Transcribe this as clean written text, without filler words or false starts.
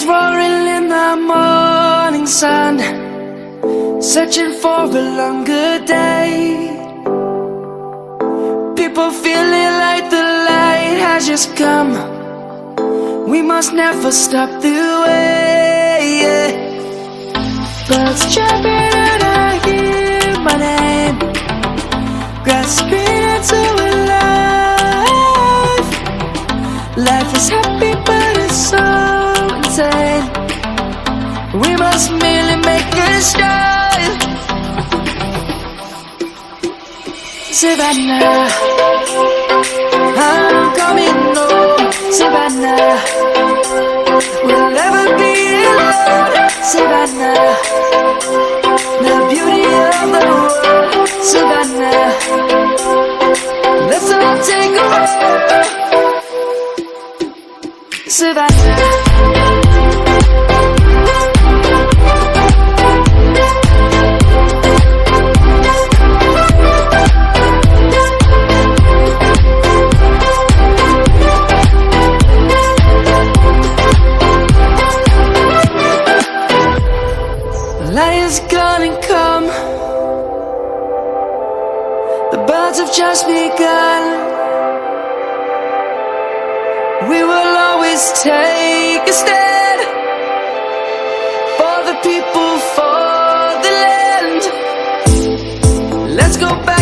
roaring in the morning sun, searching for a longer day. People feeling like the light has just come. We must never stop the way. Birds chirping and I hear my name, grasping into a life. Life is happy but it's so insane. We must merely make a start. Savannah, I'm coming home. Savannah, we'll never be alone. Savannah, the beauty of the world. Savannah, let's all take a walk. Savannah. Light is gonna come. The birds have just begun. We will always take a stand for the people, for the land. Let's go back.